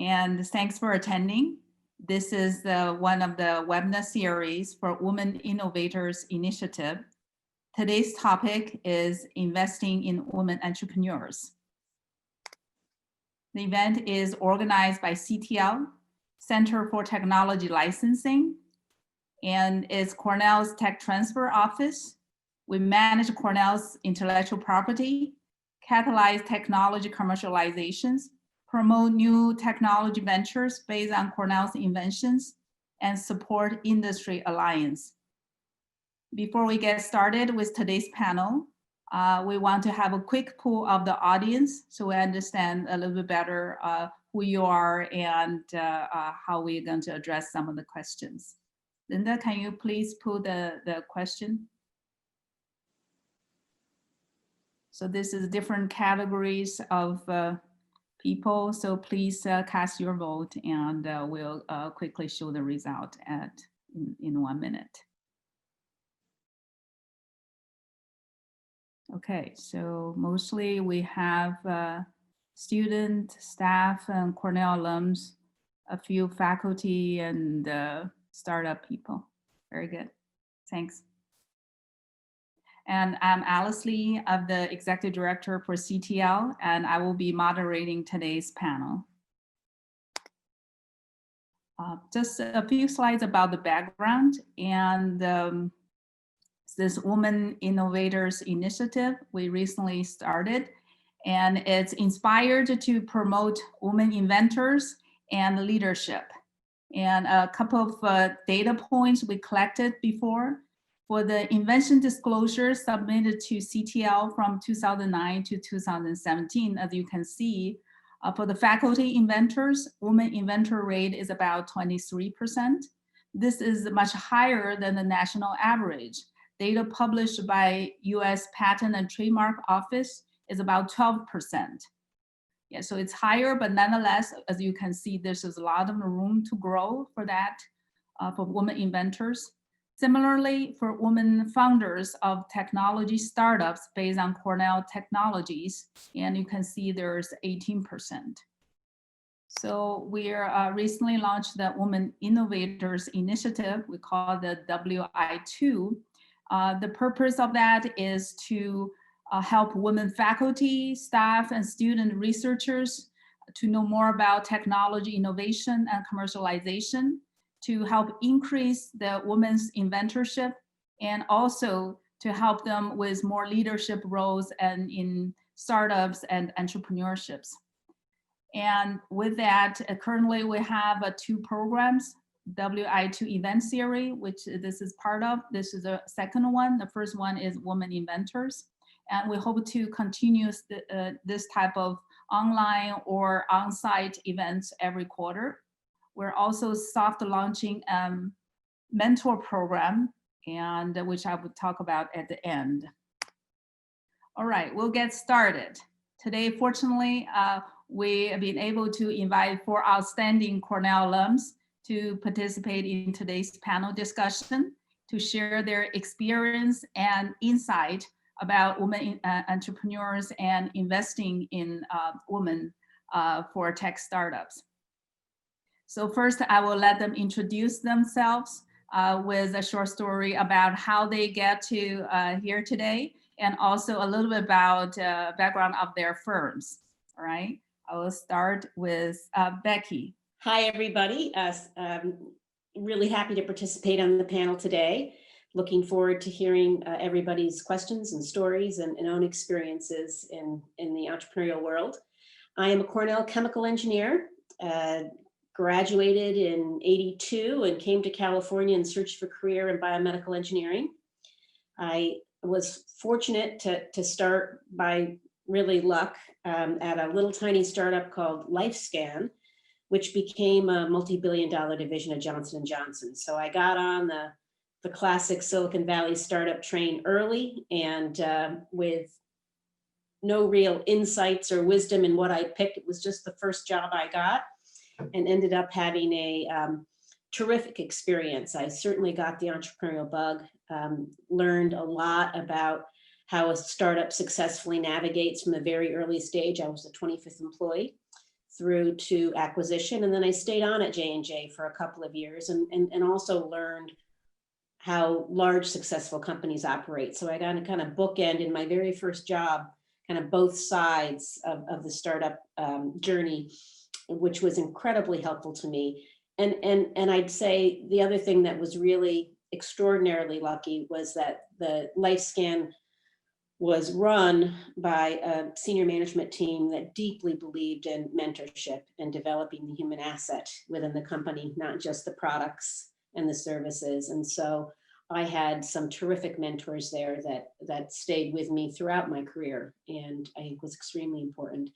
and thanks for attending. This is one of the webinar series for Women Innovators Initiative. Today's topic is investing in women entrepreneurs. The event is organized by CTL, Center for Technology Licensing, and is Cornell's Tech Transfer Office. We manage Cornell's intellectual property, catalyze technology commercializations, promote new technology ventures based on Cornell's inventions, and support industry alliance. Before we get started with today's panel, we want to have a quick poll of the audience so we understand a little bit better who you are and how we're going to address some of the questions. Linda, can you please pull the question? So this is different categories of people, so please cast your vote and we'll quickly show the result in 1 minute. Okay, so mostly we have student, staff, and Cornell alums, a few faculty and startup people. Very good, thanks. And I'm Alice Lee, of the Executive Director for CTL, and I will be moderating today's panel. Just a few slides about the background and this Women Innovators Initiative we recently started, and it's inspired to promote women inventors and leadership. And a couple of data points we collected before. For the invention disclosure submitted to CTL from 2009 to 2017, as you can see, for the faculty inventors, women inventor rate is about 23%. This is much higher than the national average. Data published by US Patent and Trademark Office is about 12%. Yeah, so it's higher, but nonetheless, as you can see, there's a lot of room to grow for that, for women inventors. Similarly, for women founders of technology startups based on Cornell technologies, and you can see there's 18%. So we recently launched the Women Innovators Initiative. We call it the WI2. The purpose of that is to help women faculty, staff, and student researchers to know more about technology innovation and commercialization, to help increase the women's inventorship, and also to help them with more leadership roles and in startups and entrepreneurships. And with that, currently we have 2 programs, WI2 event series, which this is part of. This is the second one. The first one is Women Inventors. And we hope to continue this type of online or on-site events every quarter. We're also soft launching mentor program, and which I will talk about at the end. All right, we'll get started. Today, fortunately, we have been able to invite 4 outstanding Cornell alums to participate in today's panel discussion, to share their experience and insight about women entrepreneurs and investing in women for tech startups. So first, I will let them introduce themselves with a short story about how they get to here today, and also a little bit about background of their firms. All right, I will start with Becky. Hi, everybody. Really happy to participate on the panel today. Looking forward to hearing everybody's questions and stories and own experiences in the entrepreneurial world. I am a Cornell chemical engineer, graduated in '82 and came to California in search for a career in biomedical engineering. I was fortunate to start by really luck at a little tiny startup called LifeScan, which became a multi-billion-dollar division of Johnson & Johnson. So I got on the classic Silicon Valley startup train early, and with no real insights or wisdom in what I picked. It was just the first job I got, and ended up having a terrific experience. I certainly got the entrepreneurial bug, learned a lot about how a startup successfully navigates from a very early stage. I was the 25th employee through to acquisition. And then I stayed on at J&J for a couple of years and also learned how large successful companies operate. So I got to kind of bookend in my very first job, kind of both sides of the startup journey, which was incredibly helpful to me. And I'd say the other thing that was really extraordinarily lucky was that the LifeScan was run by a senior management team that deeply believed in mentorship and developing the human asset within the company, not just the products and the services. And so I had some terrific mentors there that stayed with me throughout my career, and I think was extremely important.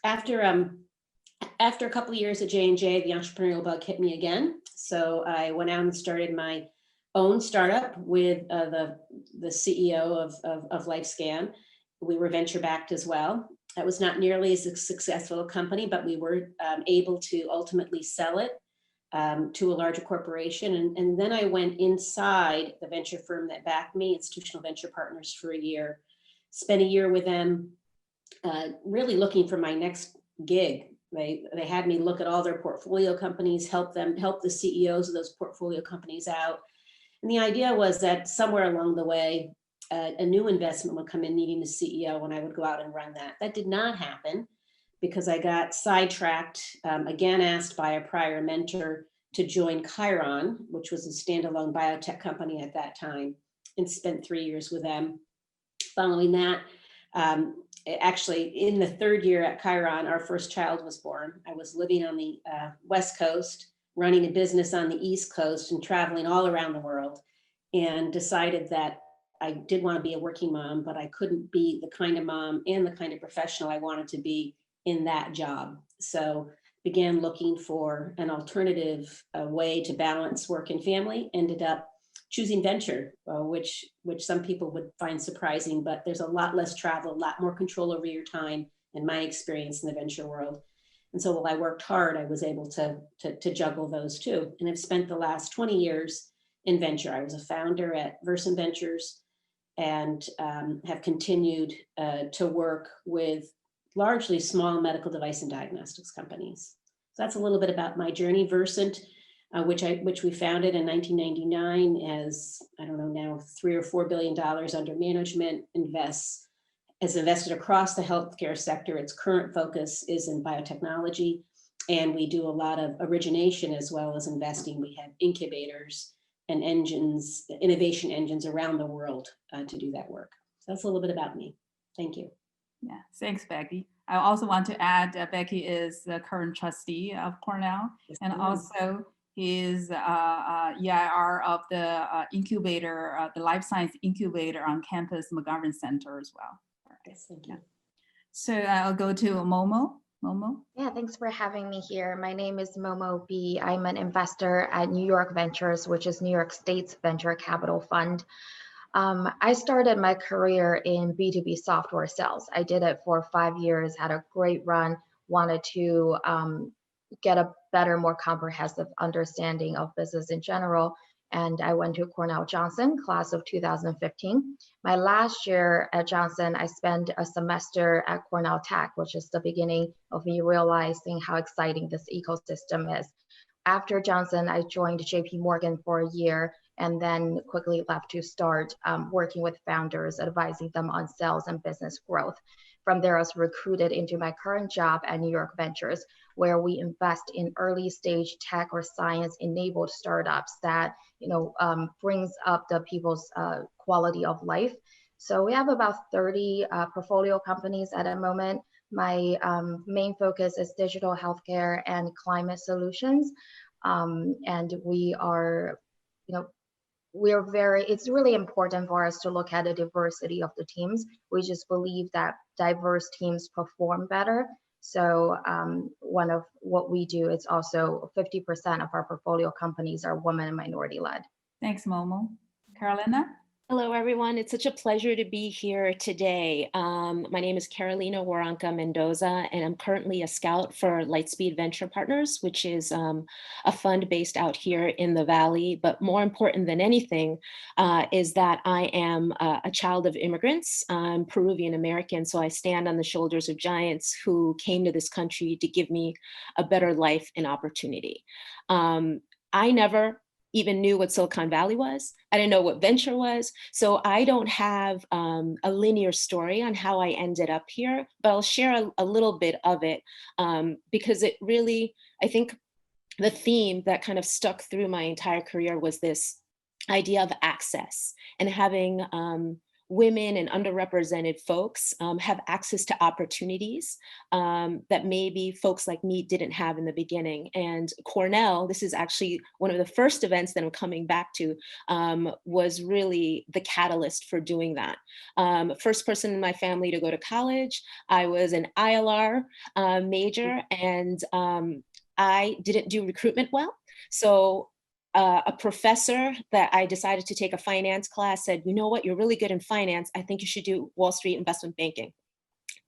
After a couple of years at J&J, the entrepreneurial bug hit me again. So I went out and started my own startup with the CEO of LifeScan. We were venture backed as well. That was not nearly as successful a company, but we were able to ultimately sell it to a larger corporation. And then I went inside the venture firm that backed me, Institutional Venture Partners, for a year. Spent a year with them, really looking for my next gig. They had me look at all their portfolio companies, help the CEOs of those portfolio companies out. And the idea was that somewhere along the way, a new investment would come in needing a CEO, and I would go out and run that. That did not happen because I got sidetracked, again asked by a prior mentor to join Chiron, which was a standalone biotech company at that time, and spent 3 years with them. Following that, actually in the third year at Chiron, our first child was born. I was living on the West Coast, running a business on the East Coast and traveling all around the world, and decided that I did want to be a working mom, but I couldn't be the kind of mom and the kind of professional I wanted to be in that job. So began looking for an alternative way to balance work and family, ended up choosing venture, which some people would find surprising, but there's a lot less travel, a lot more control over your time, in my experience in the venture world. And so while I worked hard, I was able to juggle those two. And I've spent the last 20 years in venture. I was a founder at Versant Ventures and have continued to work with largely small medical device and diagnostics companies. So that's a little bit about my journey. Versant, which we founded in 1999 as, I don't know now, $3 or $4 billion under management, has invested across the healthcare sector. Its current focus is in biotechnology, and we do a lot of origination as well as investing. We have incubators and engines, innovation engines around the world to do that work. So that's a little bit about me. Thank you. Yeah, thanks, Becky. I also want to add that Becky is the current trustee of Cornell, Yes, and ma'am. also is EIR of the incubator, the life science incubator on campus, McGovern Center as well. Yes, thank you. So I'll go to Momo. Momo. Yeah, thanks for having me here. My name is Momo B. I'm an investor at New York Ventures, which is New York State's venture capital fund. I started my career in B2B software sales. I did it for 5 years, had a great run, wanted to get a better, more comprehensive understanding of business in general. And I went to Cornell Johnson, class of 2015. My last year at Johnson, I spent a semester at Cornell Tech, which is the beginning of me realizing how exciting this ecosystem is. After Johnson, I joined JP Morgan for a year and then quickly left to start working with founders, advising them on sales and business growth. From there, I was recruited into my current job at New York Ventures, where we invest in early stage tech or science enabled startups that brings up the people's quality of life. So we have about 30 portfolio companies at the moment. My main focus is digital healthcare and climate solutions. And we are, it's really important for us to look at the diversity of the teams. We just believe that diverse teams perform better. So one of what we do is also 50% of our portfolio companies are women and minority led. Thanks, Momo. Carolina? Hello, everyone. It's such a pleasure to be here today. My name is Carolina Huaranca Mendoza, and I'm currently a scout for Lightspeed Venture Partners, which is a fund based out here in the Valley. But more important than anything is that I am a child of immigrants. I'm Peruvian American, so I stand on the shoulders of giants who came to this country to give me a better life and opportunity. I never even knew what Silicon Valley was. I didn't know what venture was. So I don't have a linear story on how I ended up here, but I'll share a little bit of it because it really, I think the theme that kind of stuck through my entire career was this idea of access and having women and underrepresented folks have access to opportunities that maybe folks like me didn't have in the beginning. And Cornell, this is actually one of the first events that I'm coming back to, was really the catalyst for doing that. First person in my family to go to college. I was an ILR major, and I didn't do recruitment well. So a professor that I decided to take a finance class said, you know what, you're really good in finance. I think you should do Wall Street investment banking.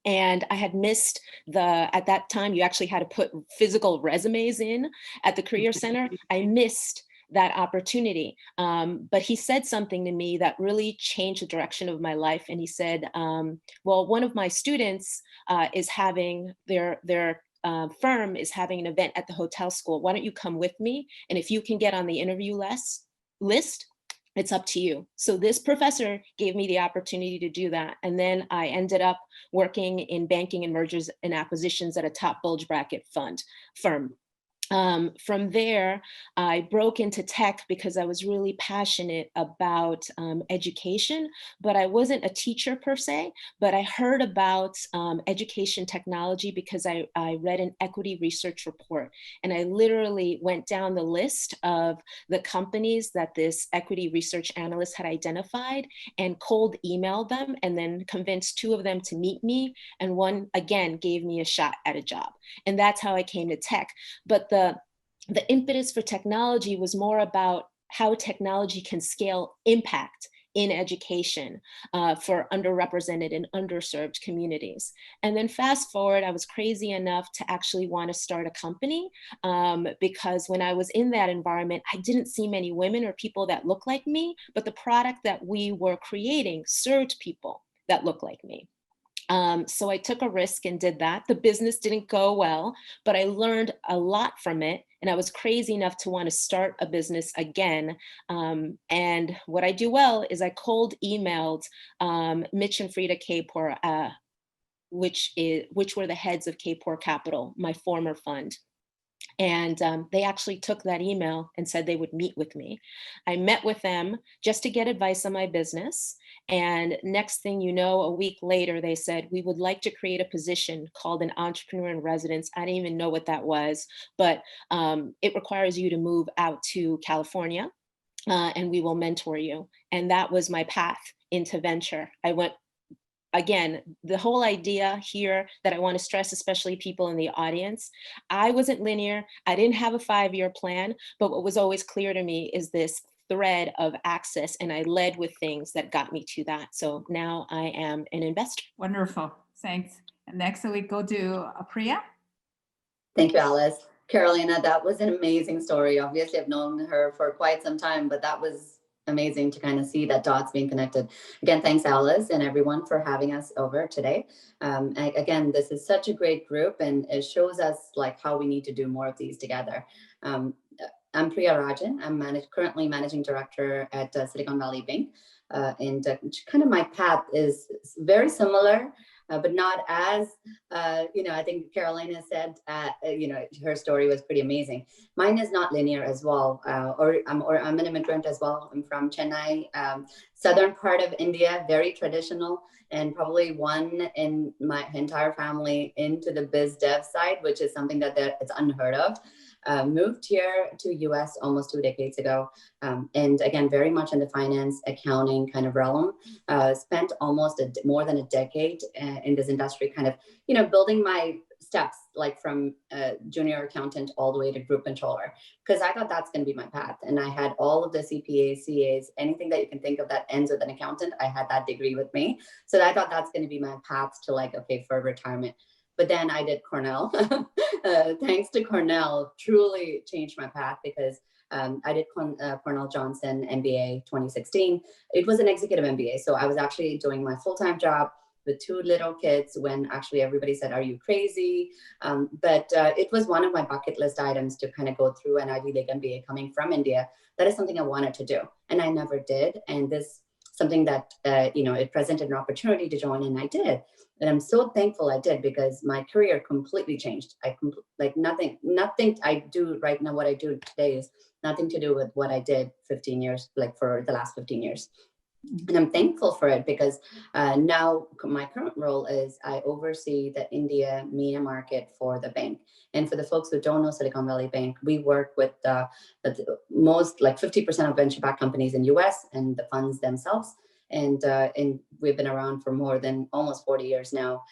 And I had missed at that time, you actually had to put physical resumes in at the Career Center. I missed that opportunity. But he said something to me that really changed the direction of my life. And he said, well, one of my students is having their firm is having an event at the hotel school. Why don't you come with me? And if you can get on the interview list, it's up to you. So this professor gave me the opportunity to do that. And then I ended up working in banking and mergers and acquisitions at a top bulge bracket firm. From there, I broke into tech because I was really passionate about education, but I wasn't a teacher per se, but I heard about education technology because I read an equity research report, and I literally went down the list of the companies that this equity research analyst had identified and cold emailed them, and then convinced 2 of them to meet me, and 1 again gave me a shot at a job. And that's how I came to tech. But the impetus for technology was more about how technology can scale impact in education for underrepresented and underserved communities. And then fast forward, I was crazy enough to actually want to start a company because when I was in that environment, I didn't see many women or people that look like me, but the product that we were creating served people that look like me. So I took a risk and did that. The business didn't go well, but I learned a lot from it. And I was crazy enough to want to start a business again. And what I do well is I cold emailed Mitch and Frida Kapor, which were the heads of Kapor Capital, my former fund. And they actually took that email and said they would meet with me. I met with them just to get advice on my business. And next thing you know, a week later, they said, we would like to create a position called an entrepreneur in residence. I didn't even know what that was, but it requires you to move out to California and we will mentor you. And that was my path into venture. I went again, the whole idea here that I want to stress, especially people in the audience, I wasn't linear. I didn't have a 5-year plan, but what was always clear to me is this thread of access, and I led with things that got me to that. So now I am an investor. Wonderful, thanks. And next we go to Priya. Thank you, Alice. Carolina, that was an amazing story. Obviously, I've known her for quite some time, but that was amazing to kind of see that dots being connected. Again, thanks Alice and everyone for having us over today. Again, this is such a great group and it shows us like how we need to do more of these together. I'm Priya Rajan. I'm currently managing director at Silicon Valley Bank. And kind of my path is very similar, but not as, I think Carolina said, her story was pretty amazing. Mine is not linear as well, or I'm an immigrant as well. I'm from Chennai, southern part of India, very traditional, and probably one in my entire family into the biz dev side, which is something that it's unheard of. Moved here to US almost 2 decades ago. And again, very much in the finance, accounting kind of realm. Spent almost more than a decade in this industry, kind of, building my steps, like from junior accountant all the way to group controller, because I thought that's going to be my path. And I had all of the CPAs, CAs, anything that you can think of that ends with an accountant. I had that degree with me. So I thought that's going to be my path to like, okay, for retirement. But then I did Cornell. Thanks to Cornell, truly changed my path, because I did Cornell Johnson MBA 2016. It was an executive MBA. So I was actually doing my full-time job with 2 little kids when actually everybody said, are you crazy? But it was one of my bucket list items to kind of go through an Ivy League MBA coming from India. That is something I wanted to do, and I never did. And this something that, it presented an opportunity to join, and I did. And I'm so thankful I did, because my career completely changed. Nothing I do right now, what I do today is nothing to do with what I did 15 years, like for the last 15 years. And I'm thankful for it, because now my current role is I oversee the India MENA market for the bank. And for the folks who don't know Silicon Valley Bank, we work with the most, like 50% of venture-backed companies in US and the funds themselves. And we've been around for more than almost 40 years now.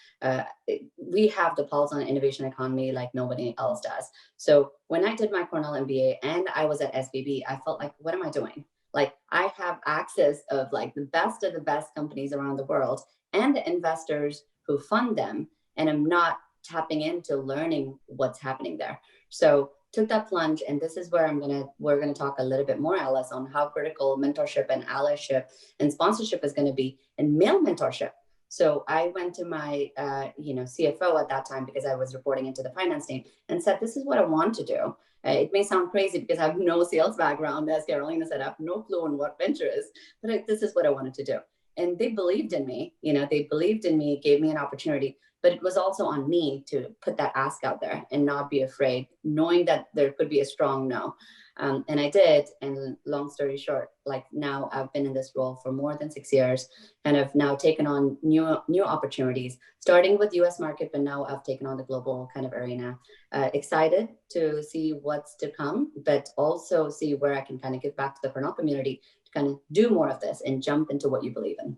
We have the pulse on innovation economy like nobody else does. So when I did my Cornell MBA and I was at SVB, I felt like, what am I doing? Like, I have access of like the best of the best companies around the world and the investors who fund them, and I'm not tapping into learning what's happening there. So took that plunge, and this is where we're gonna talk a little bit more, Alice, on how critical mentorship and allyship and sponsorship is gonna be in male mentorship. So I went to my CFO at that time, because I was reporting into the finance team, and said, this is what I want to do. It may sound crazy because I have no sales background, as Carolina said, I have no clue on what venture is, but this is what I wanted to do. And they believed in me, gave me an opportunity, but it was also on me to put that ask out there and not be afraid, knowing that there could be a strong no. And I did. And long story short, like now I've been in this role for more than 6 years, and I've now taken on new opportunities, starting with US market, but now I've taken on the global kind of arena. Excited to see what's to come, but also see where I can kind of give back to the Cornell community to kind of do more of this and jump into what you believe in.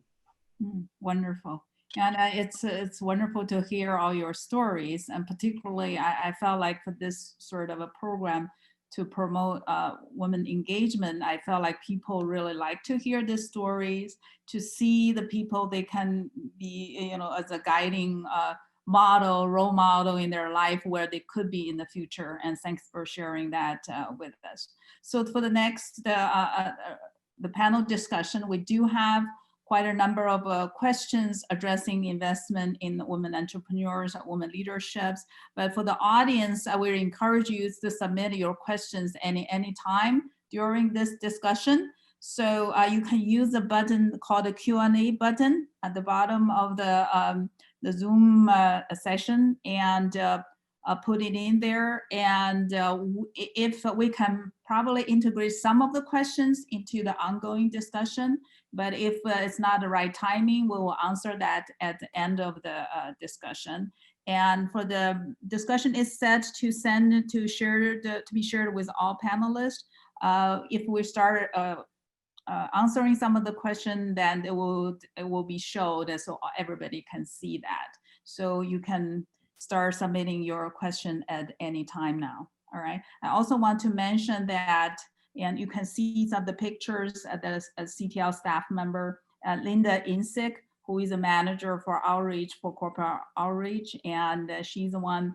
Wonderful. And it's wonderful to hear all your stories. And particularly, I felt like for this sort of a program to promote women engagement, I felt like people really like to hear the stories, to see the people they can be, as a guiding role model in their life where they could be in the future. And thanks for sharing that with us. So for the next, the panel discussion, we do have quite a number of questions addressing investment in women entrepreneurs, women leaderships. But for the audience, I will encourage you to submit your questions any time during this discussion. So you can use the button called the Q&A button at the bottom of the Zoom session, and put it in there. And if we can probably integrate some of the questions into the ongoing discussion, but if it's not the right timing, we will answer that at the end of the discussion. And for the discussion is set to be shared with all panelists. If we start answering some of the question, then it will be showed so everybody can see that. So you can start submitting your question at any time now. All right. I also want to mention that, and you can see some of the pictures at the CTL staff member, Linda Insick, who is a manager for outreach, for corporate outreach, and she's the one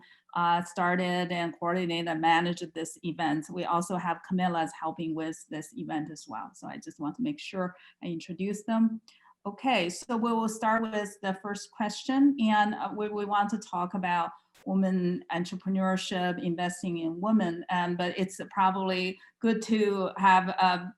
started and coordinated and managed this event. We also have Camilla's helping with this event as well. So I just want to make sure I introduce them. Okay, so we will start with the first question, and we want to talk about women entrepreneurship, investing in women, but it's probably good to have a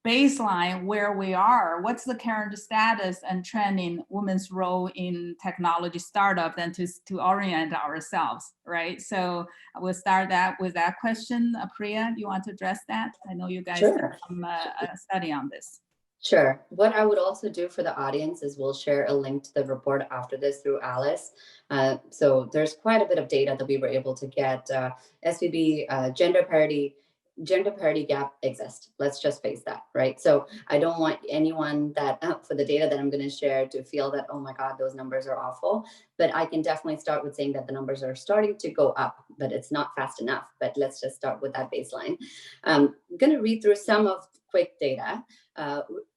baseline where we are. What's the current status and trend in women's role in technology startup, and to orient ourselves, right? So we'll start that with that question. Priya, you want to address that? I know you guys Sure. have a study on this. Sure. What I would also do for the audience is we'll share a link to the report after this through Alice. So there's quite a bit of data that we were able to get. SVB gender parity gender parity gap exists. Let's just face that, right? So I don't want anyone that for the data that I'm going to share to feel that, oh my God, those numbers are awful. But I can definitely start with saying that the numbers are starting to go up, but it's not fast enough. But let's just start with that baseline. I'm going to read through some of quick data.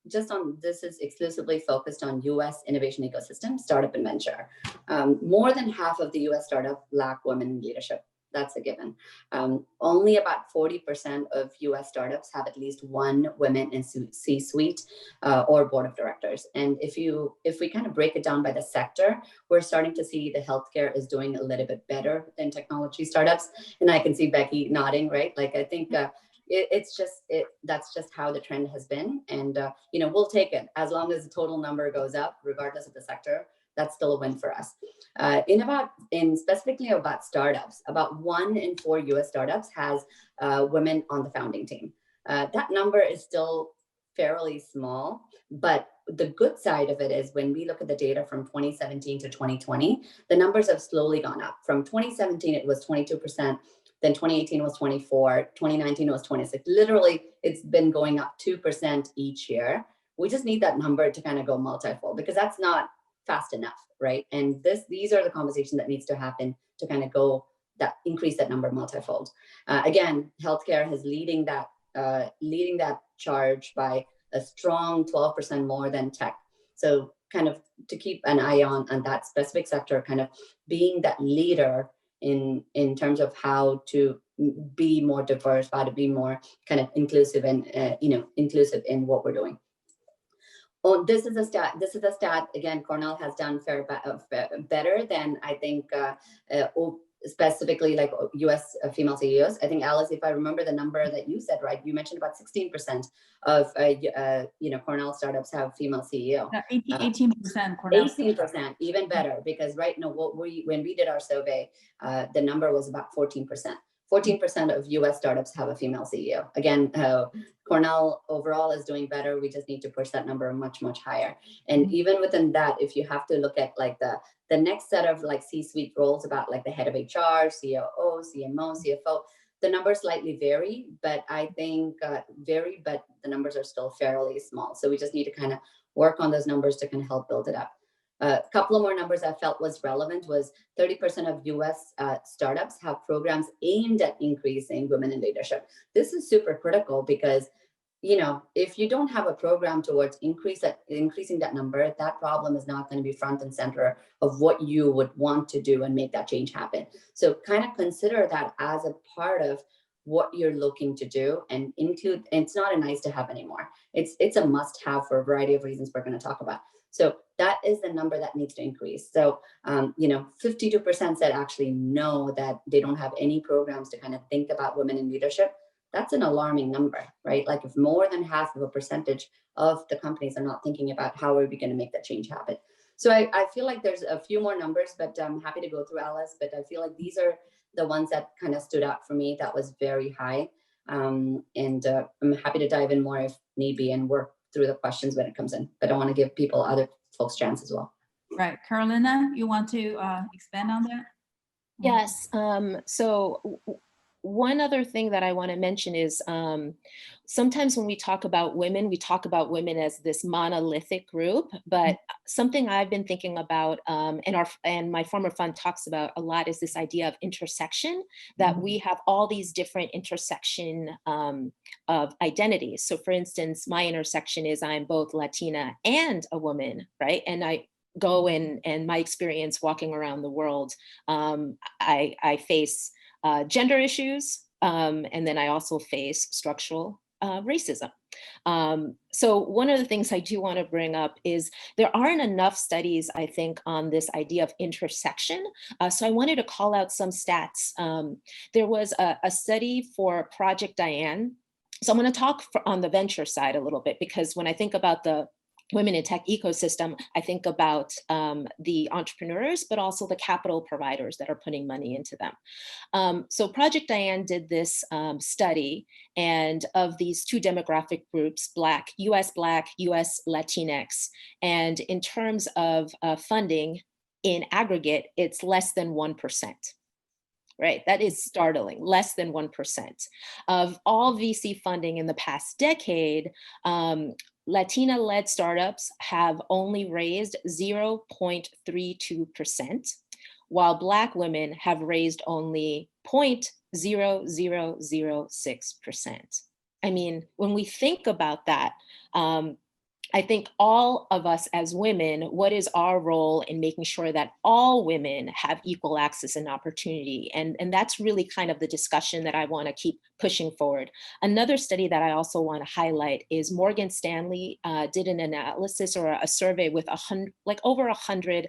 Just on this is exclusively focused on US innovation ecosystem, startup and venture. More than half of the US startup lack women in leadership. That's a given. Only about 40% of US startups have at least one woman in C-suite or board of directors. And if we kind of break it down by the sector, we're starting to see the healthcare is doing a little bit better than technology startups. And I can see Becky nodding, right? Like, I think that's just how the trend has been. And, we'll take it as long as the total number goes up, regardless of the sector. That's still a win for us. Specifically about startups, about 1 in 4 US startups has women on the founding team. That number is still fairly small, but the good side of it is when we look at the data from 2017 to 2020, the numbers have slowly gone up. From 2017, it was 22%. Then 2018 was 24, 2019 was 26. Literally, it's been going up 2% each year. We just need that number to kind of go multifold, because that's not fast enough, right? And these are the conversations that needs to happen to kind of increase that number multifold. Again, healthcare is leading that charge by a strong 12% more than tech. So kind of to keep an eye on that specific sector, kind of being that leader in terms of how to be more diverse, how to be more kind of inclusive and inclusive in what we're doing. Oh, this is a stat. Again, Cornell has done better than I think specifically like US female CEOs. I think, Alice, if I remember the number that you said, right, you mentioned about 16% of Cornell startups have female CEO. 18% Cornell. 18%, even better, because right now when we did our survey, the number was about 14%. 14% of US startups have a female CEO. Again, Cornell overall is doing better. We just need to push that number much, much higher. And even within that, if you have to look at like the next set of like C-suite roles, about like the head of HR, COO, CMO, CFO, the numbers slightly vary, but I think but the numbers are still fairly small. So we just need to kind of work on those numbers to kind of help build it up. A couple of more numbers I felt was relevant was 30% of US startups have programs aimed at increasing women in leadership. This is super critical because, if you don't have a program towards increasing that number, that problem is not going to be front and center of what you would want to do and make that change happen. So kind of consider that as a part of what you're looking to do and include, and it's not a nice to have anymore. It's a must have for a variety of reasons we're going to talk about. So that is the number that needs to increase. So, 52% said actually no, that they don't have any programs to kind of think about women in leadership. That's an alarming number, right? Like if more than half of a percentage of the companies are not thinking about how are we going to make that change happen. So I feel like there's a few more numbers, but I'm happy to go through, Alice, but I feel like these are the ones that kind of stood out for me. That was very high. And I'm happy to dive in more if need be and work through the questions when it comes in, but I want to give people, other folks, chance as well. Right, Carolina, you want to expand on that? Yes. So one other thing that I want to mention is sometimes when we talk about women as this monolithic group, but something I've been thinking about and my former fund talks about a lot is this idea of intersection, that we have all these different intersection of identities. So for instance, my intersection is I'm both Latina and a woman, right? And I go and my experience walking around the world, I face gender issues, and then I also face structural racism. So one of the things I do want to bring up is there aren't enough studies, I think, on this idea of intersection. So I wanted to call out some stats. There was a study for Project Diane. So I'm going to talk on the venture side a little bit, because when I think about the women in tech ecosystem, I think about the entrepreneurs, but also the capital providers that are putting money into them. So Project Diane did this study, and of these two demographic groups, US Latinx, and in terms of funding in aggregate, it's less than 1%. right? That is startling, less than 1%. Of all VC funding in the past decade, Latina-led startups have only raised 0.32%, while Black women have raised only 0.0006%. I mean, when we think about that, I think all of us as women, what is our role in making sure that all women have equal access and opportunity? And that's really kind of the discussion that I want to keep pushing forward. Another study that I also want to highlight is Morgan Stanley did an analysis or a survey with over 100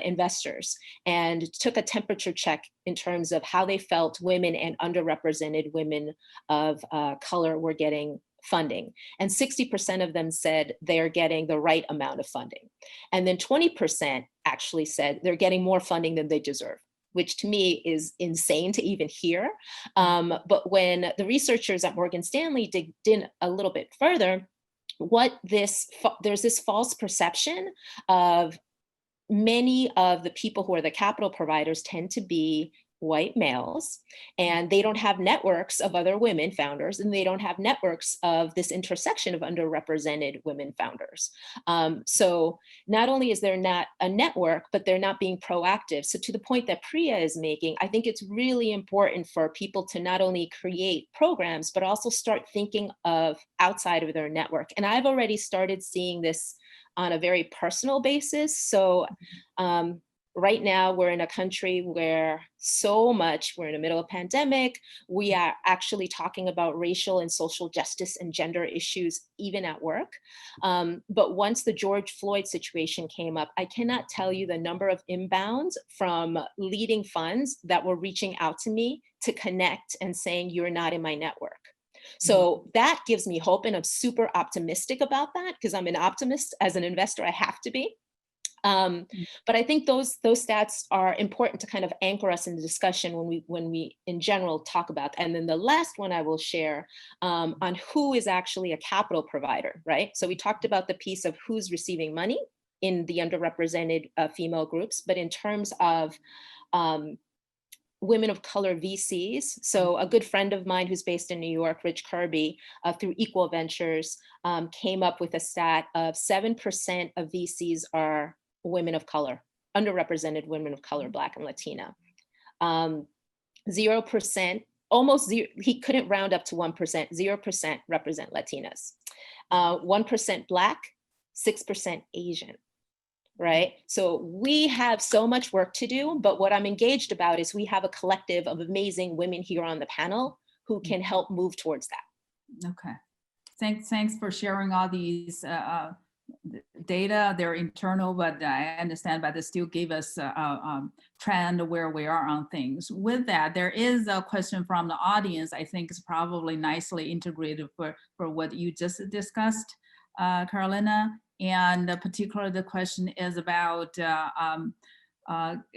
investors, and took a temperature check in terms of how they felt women and underrepresented women of color were getting funding. And 60% of them said they're getting the right amount of funding. And then 20% actually said they're getting more funding than they deserve, which to me is insane to even hear. But when the researchers at Morgan Stanley dig in a little bit further, there's this false perception of many of the people who are the capital providers tend to be white males, and they don't have networks of other women founders, and they don't have networks of this intersection of underrepresented women founders. So not only is there not a network, but they're not being proactive. So to the point that Priya is making, I think it's really important for people to not only create programs, but also start thinking of outside of their network. And I've already started seeing this on a very personal basis. So right now, we're in a country where we're in the middle of a pandemic. We are actually talking about racial and social justice and gender issues, even at work. But once the George Floyd situation came up, I cannot tell you the number of inbounds from leading funds that were reaching out to me to connect and saying, you're not in my network. So that gives me hope, and I'm super optimistic about that because I'm an optimist. As an investor, I have to be. But I think those stats are important to kind of anchor us in the discussion when we in general talk about. And then the last one I will share on who is actually a capital provider, right? So we talked about the piece of who's receiving money in the underrepresented female groups, but in terms of women of color VCs. So a good friend of mine who's based in New York, Rich Kirby, through Equal Ventures, came up with a stat of 7% of VCs are women of color, underrepresented women of color, Black and Latina. 0%, almost zero, he couldn't round up to 1%, 0% represent Latinas. 1% Black, 6% Asian, right? So we have so much work to do, but what I'm engaged about is we have a collective of amazing women here on the panel who can help move towards that. Okay, thanks for sharing all these data. They're internal, but I understand, but they still give us a trend where we are on things. With that, there is a question from the audience. I think it's probably nicely integrated for what you just discussed, Carolina. And particularly the question is about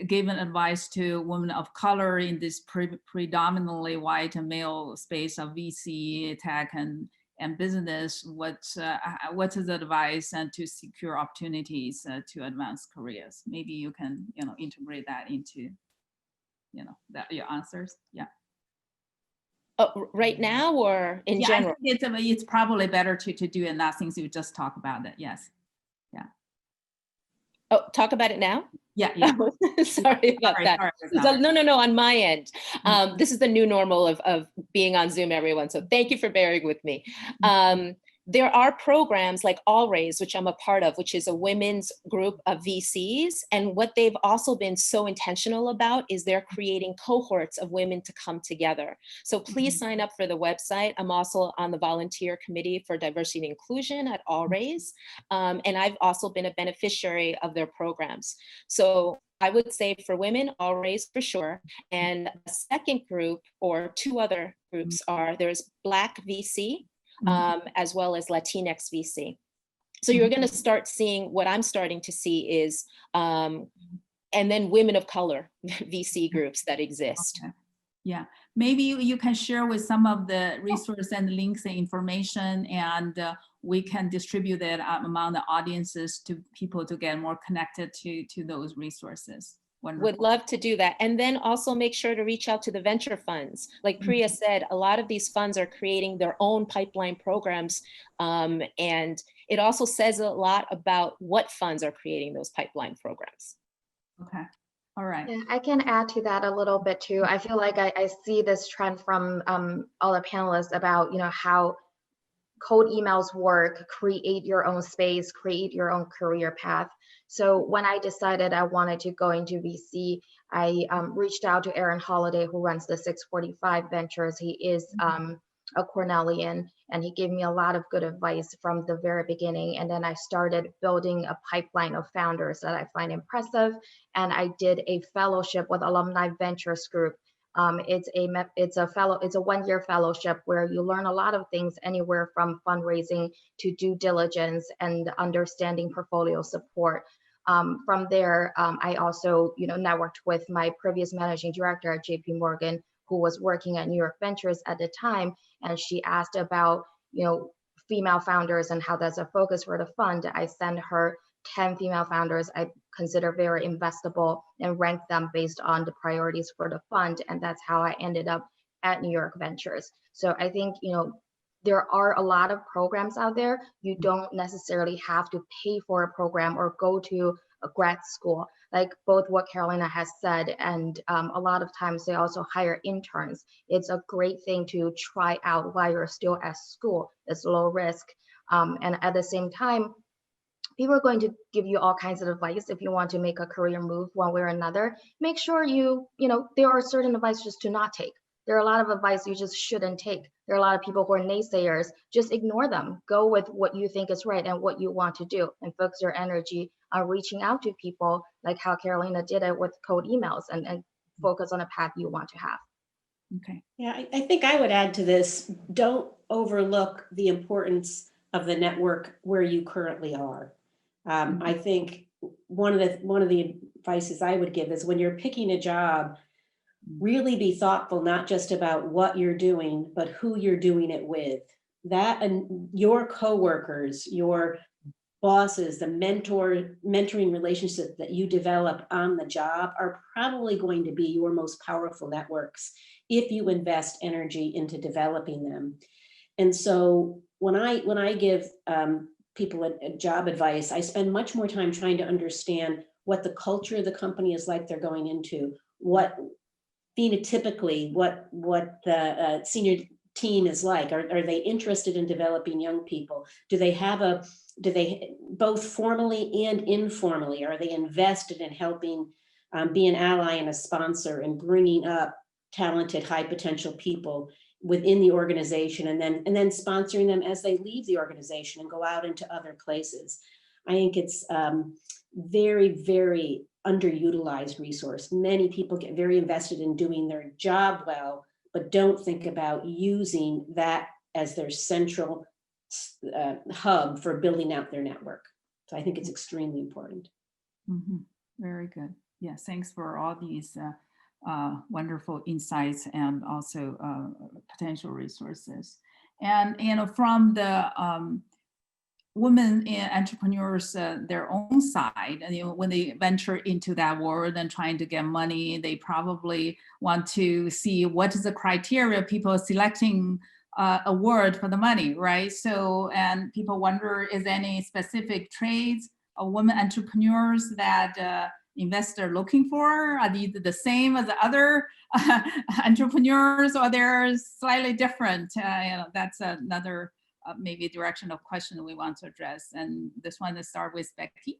giving advice to women of color in this predominantly white and male space of VC, tech, and business. What is the advice and to secure opportunities to advance careers? Maybe you can integrate that into your answers. Yeah. Right now or in general? I think it's probably better to do it now since you just talked about it. Yes. Yeah. Oh, talk about it now? Yeah. Sorry about that. Sorry. No, on my end. This is the new normal of being on Zoom, everyone. So thank you for bearing with me. There are programs like All Raise, which I'm a part of, which is a women's group of VCs. And what they've also been so intentional about is they're creating cohorts of women to come together. So please sign up for the website. I'm also on the volunteer committee for diversity and inclusion at All Raise. And I've also been a beneficiary of their programs. So I would say for women, All Raise for sure. And a second group or two other groups there's Black VC, as well as Latinx VC. So you're going to start seeing what I'm starting to see is, and then women of color VC groups that exist. Okay. Yeah, maybe you can share with some of the resources and links and information, and we can distribute it among the audiences to people to get more connected to those resources. Wonderful. Would love to do that. And then also make sure to reach out to the venture funds. Like Priya said, a lot of these funds are creating their own pipeline programs. And it also says a lot about what funds are creating those pipeline programs. Okay. All right. Yeah, I can add to that a little bit too. I feel like I see this trend from all the panelists about, how cold emails work, create your own space, create your own career path. So when I decided I wanted to go into VC, I reached out to Aaron Holiday, who runs the 645 Ventures. He is a Cornellian, and he gave me a lot of good advice from the very beginning. And then I started building a pipeline of founders that I find impressive. And I did a fellowship with Alumni Ventures Group. It's a 1-year fellowship where you learn a lot of things, anywhere from fundraising to due diligence and understanding portfolio support. From there, I also, networked with my previous managing director at JP Morgan, who was working at New York Ventures at the time, and she asked about, female founders and how that's a focus for the fund. I sent her 10 female founders I consider very investable and rank them based on the priorities for the fund. And that's how I ended up at New York Ventures. So I think, there are a lot of programs out there. You don't necessarily have to pay for a program or go to a grad school, like both what Carolina has said. And a lot of times they also hire interns. It's a great thing to try out while you're still at school. It's low risk. And at the same time, people are going to give you all kinds of advice if you want to make a career move one way or another. Make sure there are certain advice just to not take. There are a lot of advice you just shouldn't take. There are a lot of people who are naysayers. Just ignore them. Go with what you think is right and what you want to do, and focus your energy on reaching out to people, like how Carolina did it with cold emails, and focus on a path you want to have. Okay. Yeah, I think I would add to this, don't overlook the importance of the network where you currently are. I think one of the advices I would give is, when you're picking a job, really be thoughtful, not just about what you're doing, but who you're doing it with. That and your coworkers, your bosses, the mentoring relationships that you develop on the job are probably going to be your most powerful networks if you invest energy into developing them. And so when I give people a job advice, I spend much more time trying to understand what the culture of the company is like they're going into, what phenotypically, what the senior team is like. Are they interested in developing young people? Do they both formally and informally, are they invested in helping be an ally and a sponsor and bringing up talented, high potential people within the organization, and then sponsoring them as they leave the organization and go out into other places? I think it's very, very underutilized resource. Many people get very invested in doing their job well, but don't think about using that as their central hub for building out their network. So I think it's extremely important. Very good. Yes, thanks for all these wonderful insights and also potential resources. And from the women entrepreneurs, their own side, and when they venture into that world and trying to get money, they probably want to see what is the criteria people are selecting a word for the money, right? So, and people wonder, is there any specific traits of women entrepreneurs that investors looking for? Are these the same as the other entrepreneurs, or they're slightly different? That's another maybe direction of question we want to address. And this one, let's start with Becky.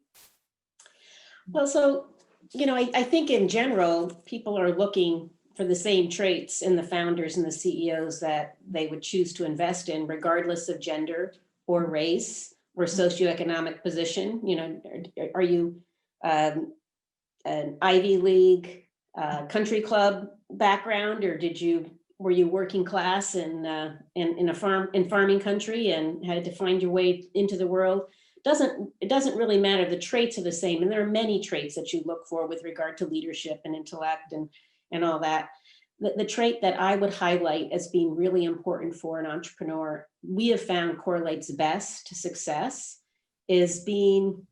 Well, so, I think in general, people are looking for the same traits in the founders and the CEOs that they would choose to invest in, regardless of gender or race or socioeconomic position. Are you an Ivy League country club background, or were you working class in a farming country and had to find your way into the world? It doesn't really matter. The traits are the same, and there are many traits that you look for with regard to leadership and intellect and all that. The trait that I would highlight as being really important for an entrepreneur, we have found correlates best to success, is being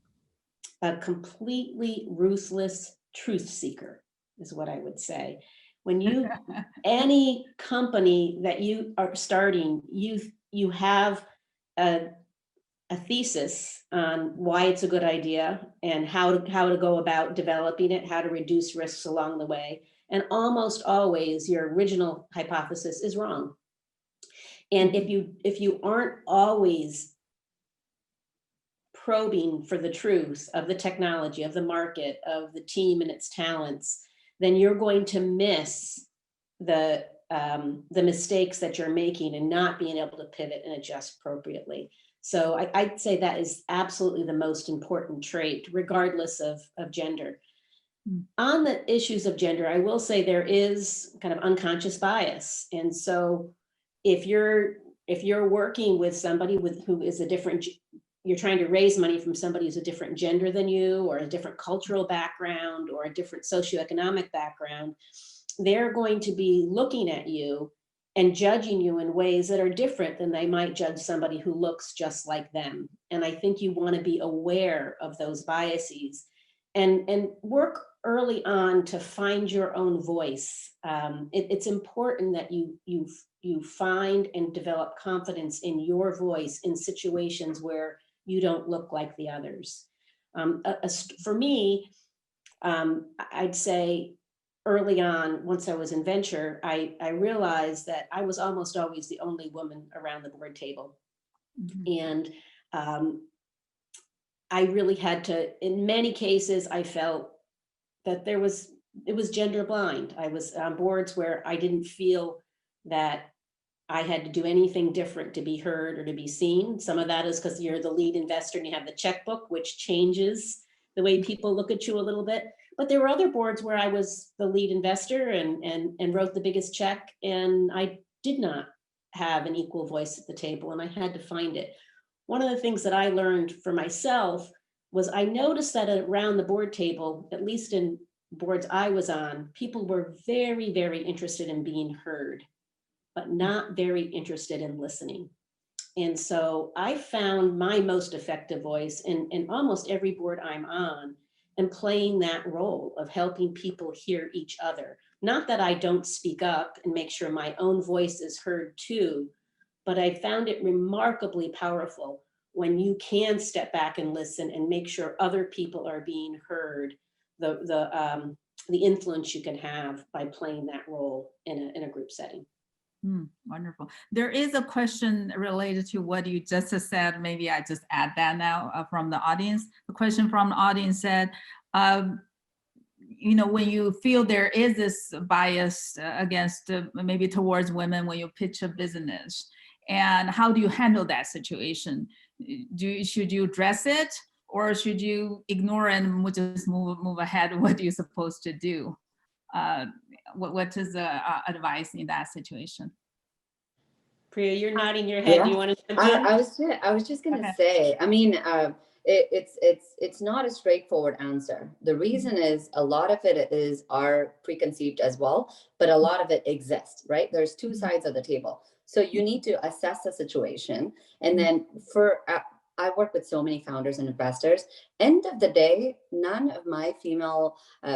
a completely ruthless truth seeker, is what I would say. When you, any company that you are starting, you have a thesis on why it's a good idea and how to go about developing it, how to reduce risks along the way. And almost always your original hypothesis is wrong. And if you aren't always probing for the truth of the technology, of the market, of the team and its talents, then you're going to miss the mistakes that you're making and not being able to pivot and adjust appropriately. So I'd say that is absolutely the most important trait, regardless of gender. On the issues of gender, I will say there is kind of unconscious bias. And so if you're working with somebody who is a different, you're trying to raise money from somebody who's a different gender than you, or a different cultural background, or a different socioeconomic background, they're going to be looking at you and judging you in ways that are different than they might judge somebody who looks just like them. And I think you want to be aware of those biases and work early on to find your own voice. It's important that you find and develop confidence in your voice in situations where you don't look like the others. For me, I'd say early on, once I was in venture, I realized that I was almost always the only woman around the board table. And I really had to, in many cases, I felt that it was gender blind. I was on boards where I didn't feel that I had to do anything different to be heard or to be seen. Some of that is because you're the lead investor and you have the checkbook, which changes the way people look at you a little bit. But there were other boards where I was the lead investor and wrote the biggest check, and I did not have an equal voice at the table, and I had to find it. One of the things that I learned for myself was I noticed that around the board table, at least in boards I was on, people were very, very interested in being heard, but not very interested in listening. And so I found my most effective voice in almost every board I'm on, and playing that role of helping people hear each other. Not that I don't speak up and make sure my own voice is heard too, but I found it remarkably powerful when you can step back and listen and make sure other people are being heard, the influence you can have by playing that role in a group setting. Wonderful. There is a question related to what you just said. Maybe I just add that now from the audience. The question from the audience said, you know, when you feel there is this bias against maybe towards women when you pitch a business, and how do you handle that situation? Should you address it, or should you ignore it and just move ahead? What are you supposed to do? What is the advice in that situation? Priya, you're nodding your head. Yeah. Do you want to jump in? I was just gonna say, I mean, it's not a straightforward answer. The reason is a lot of it are preconceived as well, but a lot of it exists, right? There's two sides of the table. So you need to assess the situation. And then I work with so many founders and investors. End of the day, none of my female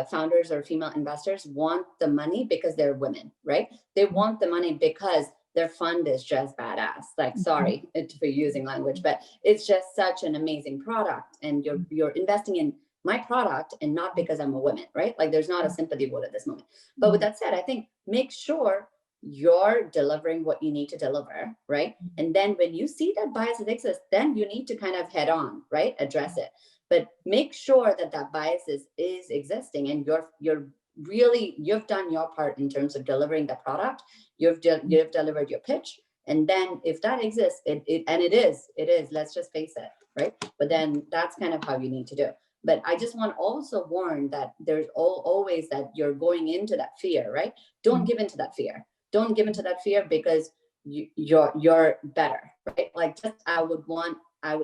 founders or female investors want the money because they're women, right? They want the money because their fund is just badass. Like, sorry for using language, but it's just such an amazing product. And you're investing in my product and not because I'm a woman, right? Like, there's not a sympathy vote at this moment. But with that said, I think make sure you're delivering what you need to deliver, right? And then when you see that bias exists, then you need to kind of head on, right? Address it. But make sure that bias is existing, and you've done your part in terms of delivering the product. You've delivered your pitch. And then if that exists, it is, let's just face it, right? But then that's kind of how you need to do. But I just want to also warn that there's always that you're going into that fear, right? Don't give into that fear. Don't give into that fear, because you're better, right? Like, just I would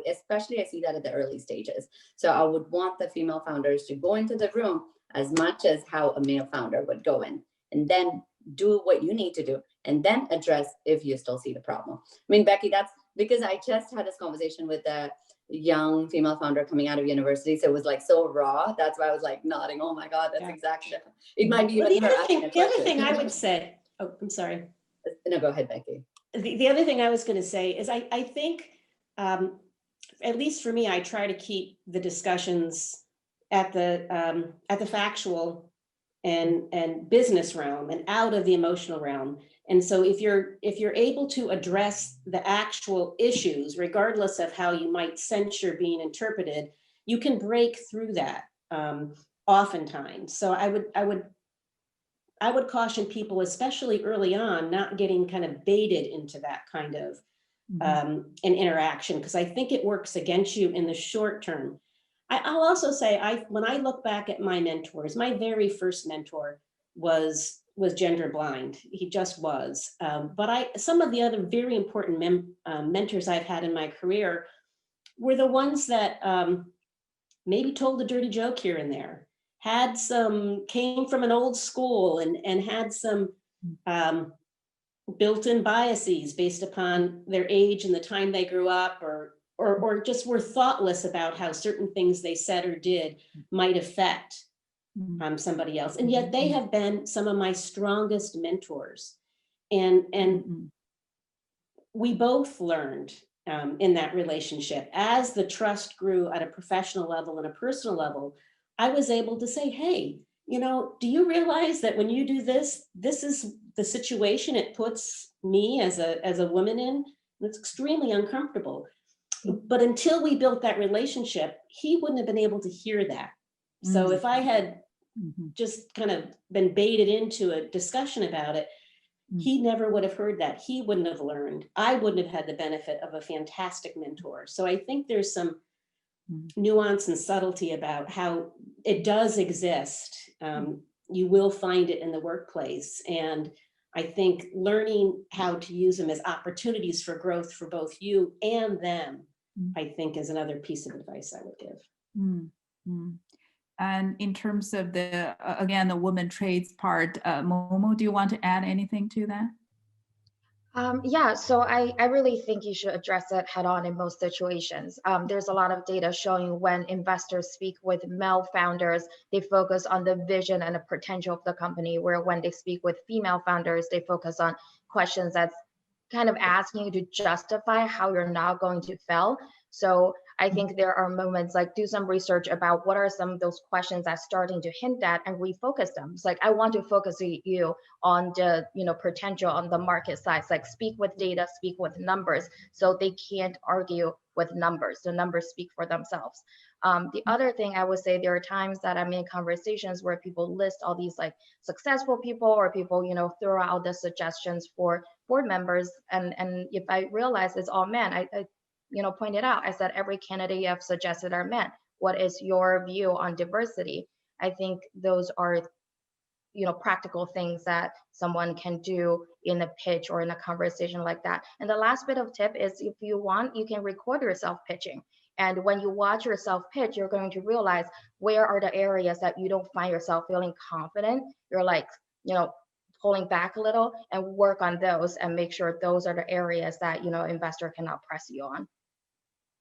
especially, I see that at the early stages. So I would want the female founders to go into the room as much as how a male founder would go in, and then do what you need to do, and then address if you still see the problem. I mean, Becky, because I just had this conversation with a young female founder coming out of university. So it was like so raw. That's why I was like nodding. Oh my God, that's exactly. It might be Well, even her asking a the other question. thing I would say, oh, I'm sorry. No, go ahead, Becky. The other thing I was going to say is I think, at least for me, I try to keep the discussions at the factual and business realm and out of the emotional realm. And so if you're able to address the actual issues, regardless of how you might censure being interpreted, you can break through that oftentimes. So I would caution people, especially early on, not getting kind of baited into that kind of an interaction, because I think it works against you in the short term. I'll also say, when I look back at my mentors, my very first mentor was gender blind. He just was. But some of the other very important mentors I've had in my career were the ones that maybe told a dirty joke here and there, came from an old school and had some built-in biases based upon their age and the time they grew up, or just were thoughtless about how certain things they said or did might affect somebody else. And yet they have been some of my strongest mentors. And we both learned in that relationship, as the trust grew at a professional level and a personal level, I was able to say, hey, do you realize that when you do this, this is the situation it puts me as a woman in? It's extremely uncomfortable. But until we built that relationship, he wouldn't have been able to hear that. So if I had just kind of been baited into a discussion about it, he never would have heard that. He wouldn't have learned. I wouldn't have had the benefit of a fantastic mentor. So I think there's some nuance and subtlety about how it does exist. You will find it in the workplace. And I think learning how to use them as opportunities for growth for both you and them, I think, is another piece of advice I would give. And in terms of the, again, the woman trades part, Momo, do you want to add anything to that? Yeah, so I really think you should address it head on in most situations. There's a lot of data showing when investors speak with male founders, they focus on the vision and the potential of the company, where when they speak with female founders, they focus on questions that's kind of asking you to justify how you're not going to fail. So I think there are moments like do some research about what are some of those questions that's starting to hint at and refocus them. It's like, I want to focus you on the potential on the market size, like speak with data, speak with numbers, so they can't argue with numbers. The numbers speak for themselves. The other thing I would say, there are times that I'm in conversations where people list all these like successful people, or people, throw out the suggestions for board members. And if I realize it's all men, I pointed out, I said, every candidate you have suggested are men. What is your view on diversity? I think those are, practical things that someone can do in a pitch or in a conversation like that. And the last bit of tip is, if you want, you can record yourself pitching. And when you watch yourself pitch, you're going to realize where are the areas that you don't find yourself feeling confident. You're like, pulling back a little, and work on those and make sure those are the areas that, investor cannot press you on.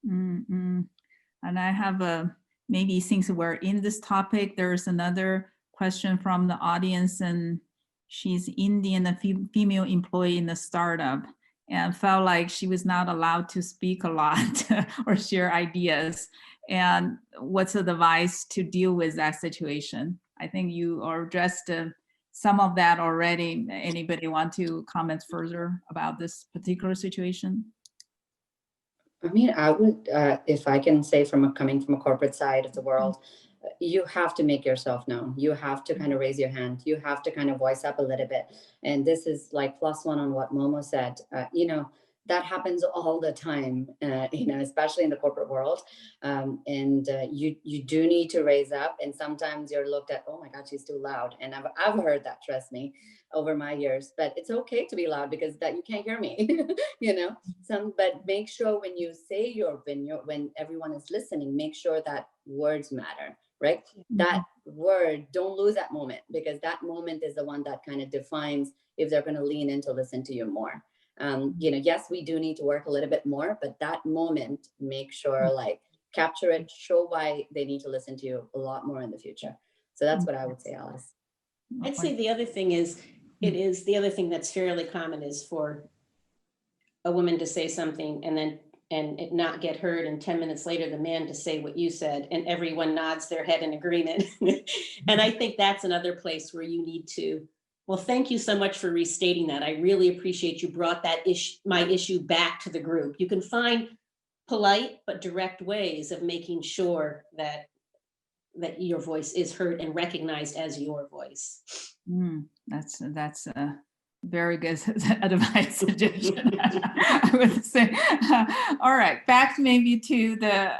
And I have maybe since we're in this topic, there's another question from the audience, and she's Indian, a female employee in the startup, and felt like she was not allowed to speak a lot or share ideas. And what's the advice to deal with that situation? I think you addressed some of that already. Anybody want to comment further about this particular situation? I mean, I would, if I can say coming from a corporate side of the world, you have to make yourself known. You have to kind of raise your hand. You have to kind of voice up a little bit. And this is like +1 on what Momo said. That happens all the time, especially in the corporate world. You do need to raise up. And sometimes you're looked at, oh my God, she's too loud. And I've heard that, trust me, over my years. But it's okay to be loud, because that you can't hear me, But make sure when you say your opinion, when everyone is listening, make sure that words matter, right? That word, don't lose that moment, because that moment is the one that kind of defines if they're going to lean in to listen to you more. Yes, we do need to work a little bit more, but that moment, make sure like capture it, show why they need to listen to you a lot more in the future. So that's what I would say, Alice. I'd say the other thing is, the other thing that's fairly common is for a woman to say something and it not get heard, and 10 minutes later the man to say what you said, and everyone nods their head in agreement. And I think that's another place where you need to, well, thank you so much for restating that. I really appreciate you brought that my issue back to the group. You can find polite but direct ways of making sure that your voice is heard and recognized as your voice. That's very good advice suggestion. I would say. All right, back maybe to the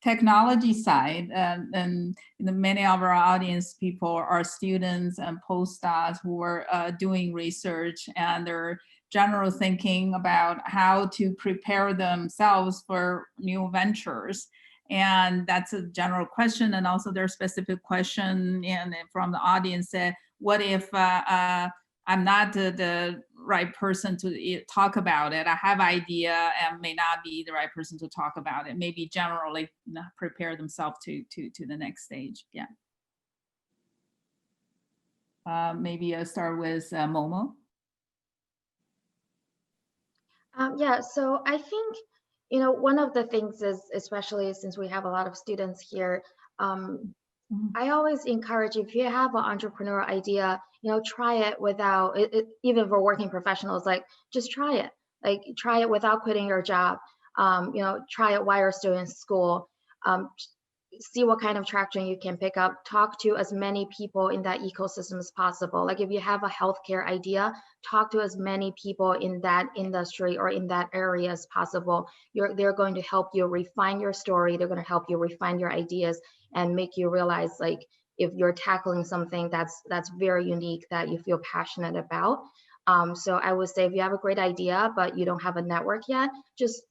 technology side, and many of our audience people are students and postdocs who are doing research, and they're general thinking about how to prepare themselves for new ventures. And that's a general question, and also there's specific question and from the audience. What if I'm not the right person to talk about it? I have idea and may not be the right person to talk about it. Maybe generally prepare themselves to the next stage. Yeah. Maybe I'll start with Momo. Yeah, so I think, one of the things is, especially since we have a lot of students here, I always encourage, if you have an entrepreneurial idea, try it without, even for working professionals, like just try it. Like try it without quitting your job. Try it while you're still in school. See what kind of traction you can pick up. Talk to as many people in that ecosystem as possible. Like if you have a healthcare idea, talk to as many people in that industry or in that area as possible. They're going to help you refine your story. They're going to help you refine your ideas and make you realize, like, if you're tackling something that's very unique that you feel passionate about. So I would say if you have a great idea but you don't have a network yet, just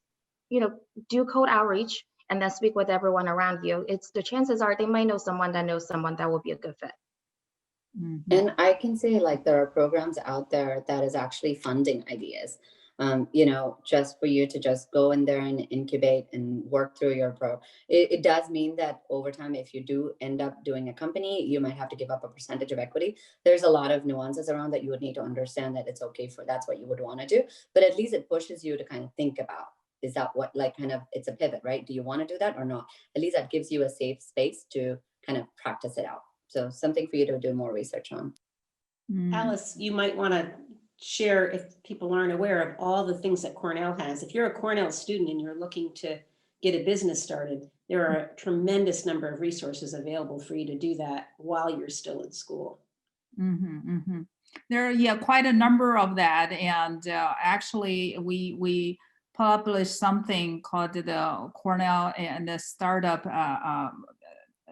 do cold outreach and then speak with everyone around you. The chances are they might know someone that knows someone that will be a good fit. And I can say, like, there are programs out there that is actually funding ideas. Just for you to just go in there and incubate and work through your it does mean that over time, if you do end up doing a company, you might have to give up a percentage of equity. There's a lot of nuances around that you would need to understand, that it's okay for that's what you would want to do. But at least it pushes you to kind of think about, is that what, like, kind of, it's a pivot, right? Do you want to do that or not? At least that gives you a safe space to kind of practice it out. So something for you to do more research on. Alice, you might want to share, if people aren't aware of all the things that Cornell has. If you're a Cornell student and you're looking to get a business started, there are a tremendous number of resources available for you to do that while you're still in school. There are quite a number of that, and actually we published something called the Cornell and the startup.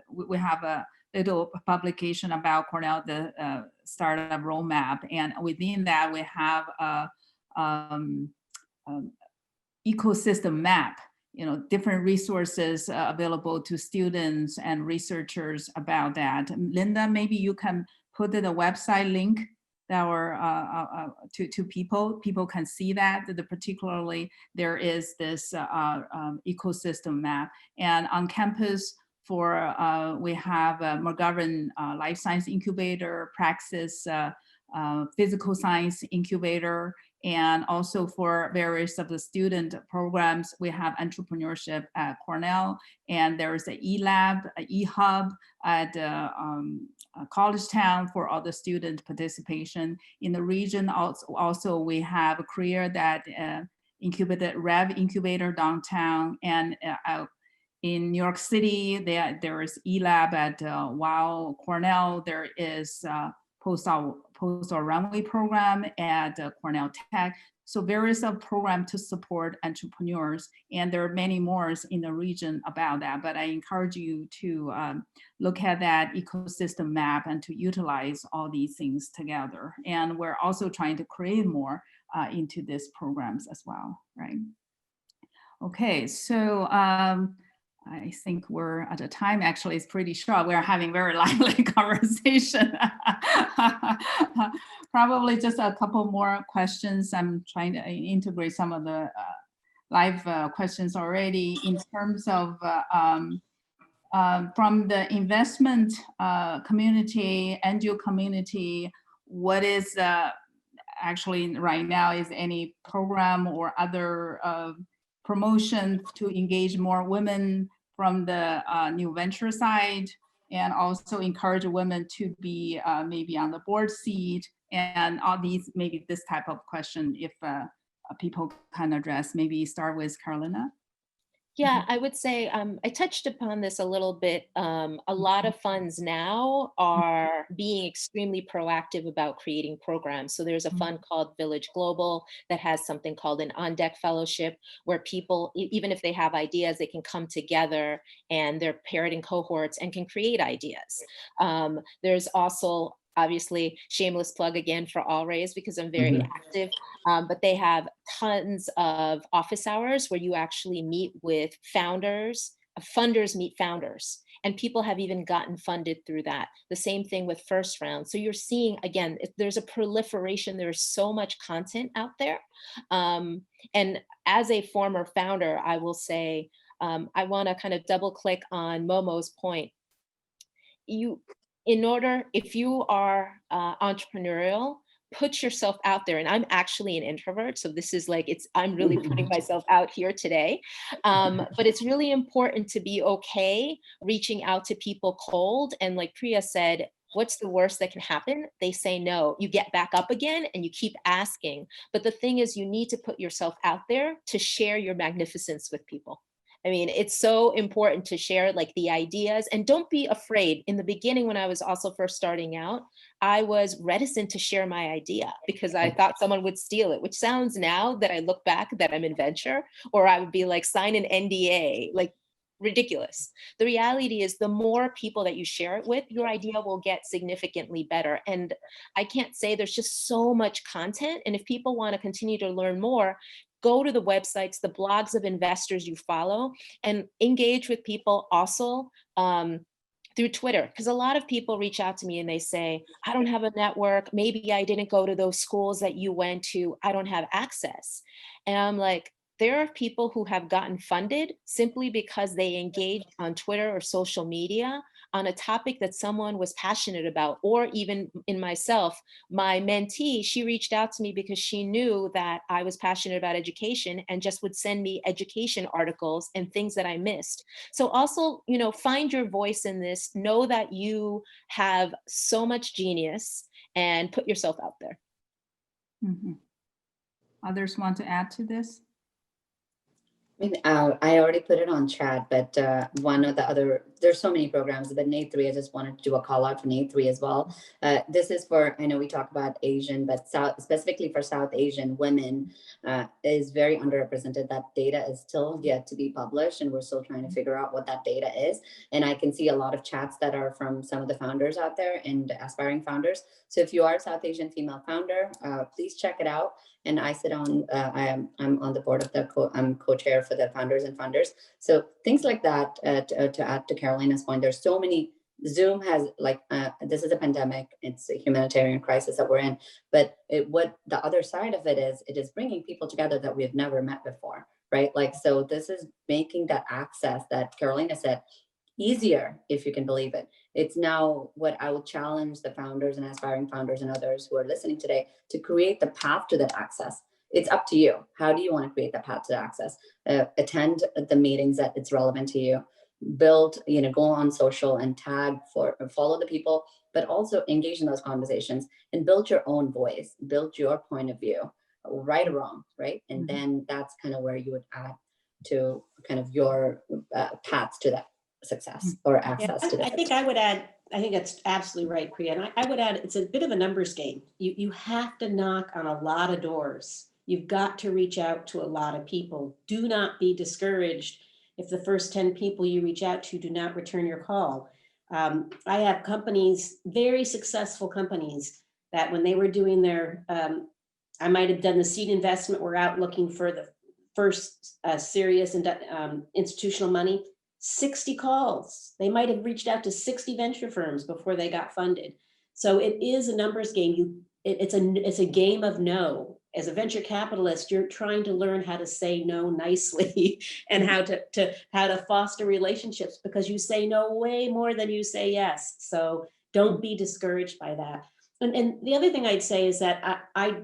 We have a little publication about Cornell, the startup roadmap, and within that we have a ecosystem map. Different resources available to students and researchers about that. Linda, maybe you can put in a website link that to people can see that. Particularly there is this ecosystem map, and on campus we have McGovern Life Science Incubator, Praxis Physical Science Incubator, and also for various of the student programs, we have entrepreneurship at Cornell, and there's an eLab, an eHub at College Town for all the student participation. In the region, also we have a career that incubated Rev Incubator downtown, and in New York City, there is eLab at while Cornell, there is postdoc runway program at Cornell Tech. So various programs to support entrepreneurs, and there are many more in the region about that. But I encourage you to look at that ecosystem map and to utilize all these things together. And we're also trying to create more into these programs as well, right? Okay, so I think we're at a time, actually, it's pretty short. We're having very lively conversation. Probably just a couple more questions. I'm trying to integrate some of the live questions already in terms of from the investment community, angel community, what is actually right now is any program or other promotion to engage more women from the new venture side, and also encourage women to be maybe on the board seat, and all these, maybe this type of question, if people can address. Maybe start with Carolina. Yeah, I would say I touched upon this a little bit. A lot of funds now are being extremely proactive about creating programs. So there's a fund called Village Global that has something called an On Deck Fellowship, where people, even if they have ideas, they can come together and they're paired in cohorts and can create ideas. There's also, obviously, shameless plug again for All Raise, because I'm very active, but they have tons of office hours where you actually meet with founders, funders meet founders, and people have even gotten funded through that. The same thing with First Round. So you're seeing, again, there's a proliferation, there's so much content out there. And as a former founder, I will say, I wanna kind of double click on Momo's point. If you are entrepreneurial, put yourself out there. And I'm actually an introvert, so this is like, I'm really putting myself out here today. But it's really important to be okay reaching out to people cold. And like Priya said, what's the worst that can happen? They say no. You get back up again and you keep asking. But the thing is, you need to put yourself out there to share your magnificence with people. I mean, it's so important to share like the ideas, and don't be afraid. In the beginning, when I was also first starting out, I was reticent to share my idea because I thought someone would steal it, which sounds, now that I look back, that I'm in venture, or I would be like, sign an NDA, like ridiculous. The reality is, the more people that you share it with, your idea will get significantly better. And I can't say, there's just so much content. And if people want to continue to learn more, go to the websites, the blogs of investors you follow, and engage with people also through Twitter. Because a lot of people reach out to me and they say, I don't have a network. Maybe I didn't go to those schools that you went to. I don't have access. And I'm like, there are people who have gotten funded simply because they engaged on Twitter or social media on a topic that someone was passionate about. Or even in myself, my mentee, she reached out to me because she knew that I was passionate about education and just would send me education articles and things that I missed. So also, find your voice in this, know that you have so much genius, and put yourself out there. Others want to add to this? I already put it on chat, but one of the other, there's so many programs, but NATE 3, I just wanted to do a call out for NATE 3 as well. This is for, I know we talk about Asian, but specifically for South Asian women is very underrepresented. That data is still yet to be published, and we're still trying to figure out what that data is. And I can see a lot of chats that are from some of the founders out there and aspiring founders. So if you are a South Asian female founder, please check it out. And I sit on, I'm on the board of I'm co-chair for the founders and funders. So things like that, to add to Carolina's point, there's so many. Zoom has this is a pandemic, it's a humanitarian crisis that we're in, but what the other side of it is bringing people together that we have never met before, right? So this is making that access that Carolina said easier, if you can believe it. It's now what I would challenge the founders and aspiring founders and others who are listening today to create the path to that access. It's up to you. How do you want to create that path to access? Attend the meetings that it's relevant to you. Build, go on social and follow the people, but also engage in those conversations and build your own voice, build your point of view, right or wrong, right? And then that's kind of where you would add to kind of your path to that success or access to that. I think I would add, I think that's absolutely right, Priya. And I would add, it's a bit of a numbers game. You have to knock on a lot of doors. You've got to reach out to a lot of people. Do not be discouraged if the first 10 people you reach out to do not return your call. I have companies, very successful companies, that when they were doing their, I might have done the seed investment, we're out looking for the first serious institutional money. 60 calls. They might have reached out to 60 venture firms before they got funded. So it is a numbers game. It's a game of no. As a venture capitalist, you're trying to learn how to say no nicely and how to foster relationships, because you say no way more than you say yes. So don't be discouraged by that. And the other thing I'd say is that I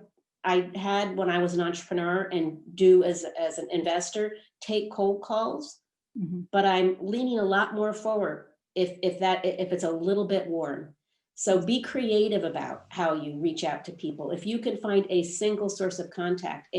had, when I was an entrepreneur and do as an investor, take cold calls, but I'm leaning a lot more forward if it's a little bit warm. So be creative about how you reach out to people. If you can find a single source of contact,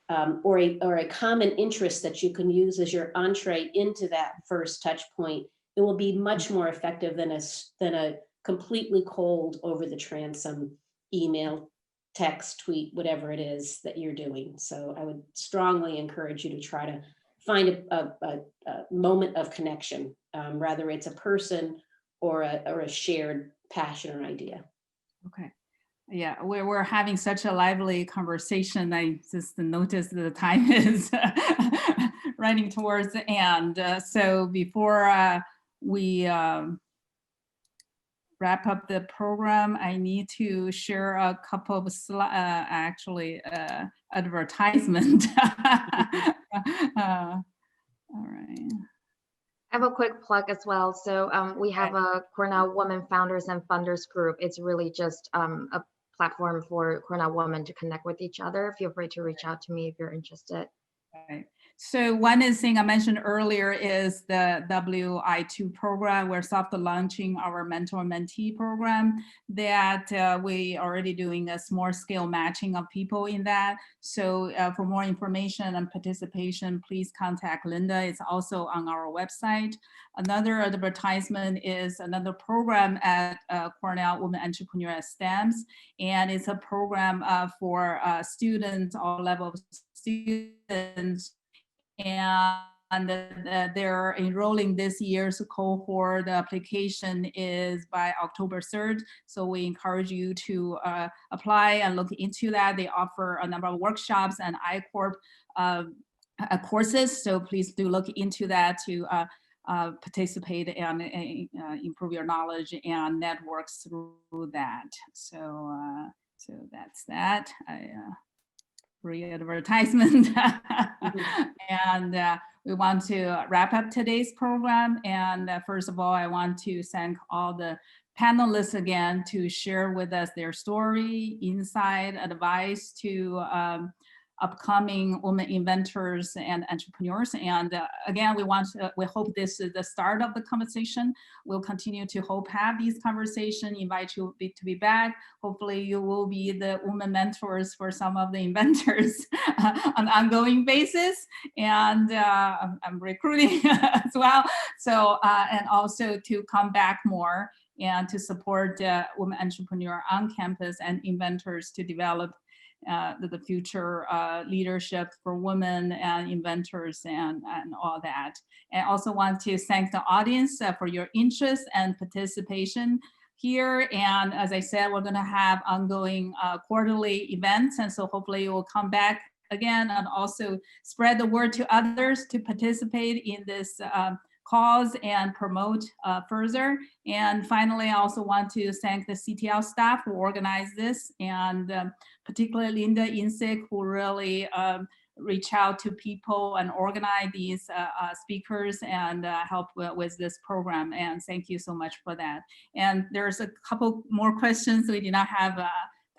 or a common interest that you can use as your entree into that first touch point, it will be much more effective than a completely cold, over the transom email, text, tweet, whatever it is that you're doing. So I would strongly encourage you to try to find a moment of connection, whether it's a person or a shared passion or idea. Okay. Yeah, we're having such a lively conversation. I just noticed the time is running towards the end. So before we wrap up the program, I need to share a couple of advertisement. All right. I have a quick plug as well. So we have a Cornell Women Founders and Funders group. It's really just a platform for Cornell women to connect with each other. Feel free to reach out to me if you're interested. Right. So one thing I mentioned earlier is the WI2 program. We're soft launching our mentor-mentee program that we already doing a small scale matching of people in that. So for more information and participation, please contact Linda. It's also on our website. Another advertisement is another program at Cornell Women Entrepreneur at STEMs. And it's a program for students, all levels of students, and they're enrolling this year's cohort. The application is by October 3rd. So we encourage you to apply and look into that. They offer a number of workshops and I-Corp courses. So please do look into that to participate and improve your knowledge and networks through that. So that's that. Free advertisement. And we want to wrap up today's program. And first of all, I want to thank all the panelists again to share with us their story, insight, advice to upcoming women inventors and entrepreneurs. And again, we hope this is the start of the conversation. We'll continue to have these conversations, invite you to be back. Hopefully you will be the women mentors for some of the inventors on an ongoing basis. And I'm recruiting as well. So, and also to come back more and to support women entrepreneurs on campus and inventors to develop the future leadership for women and inventors and all that. And I also want to thank the audience for your interest and participation here. And as I said, we're going to have ongoing quarterly events. And so hopefully you will come back again and also spread the word to others to participate in this cause and promote further. And finally, I also want to thank the CTL staff who organized this, and particularly Linda Insick, who really reach out to people and organize these speakers and help with this program. And thank you so much for that. And there's a couple more questions we did not have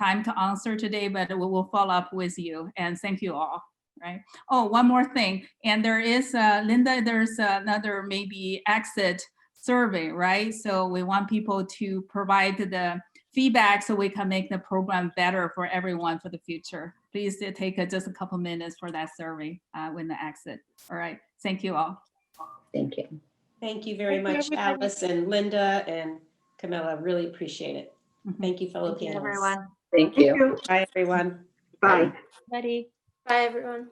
time to answer today, but we will follow up with you. And thank you all. Right. Oh, one more thing. And there is, Linda, there's another maybe exit survey, right? So we want people to provide the feedback so we can make the program better for everyone for the future. Please take just a couple minutes for that survey when the exit. All right. Thank you all. Thank you. Thank you very much, Alice and Linda and Camilla. Really appreciate it. Thank you, fellow panelists. Everyone. Thank you. Bye, everyone. Bye. Buddy. Bye, everyone.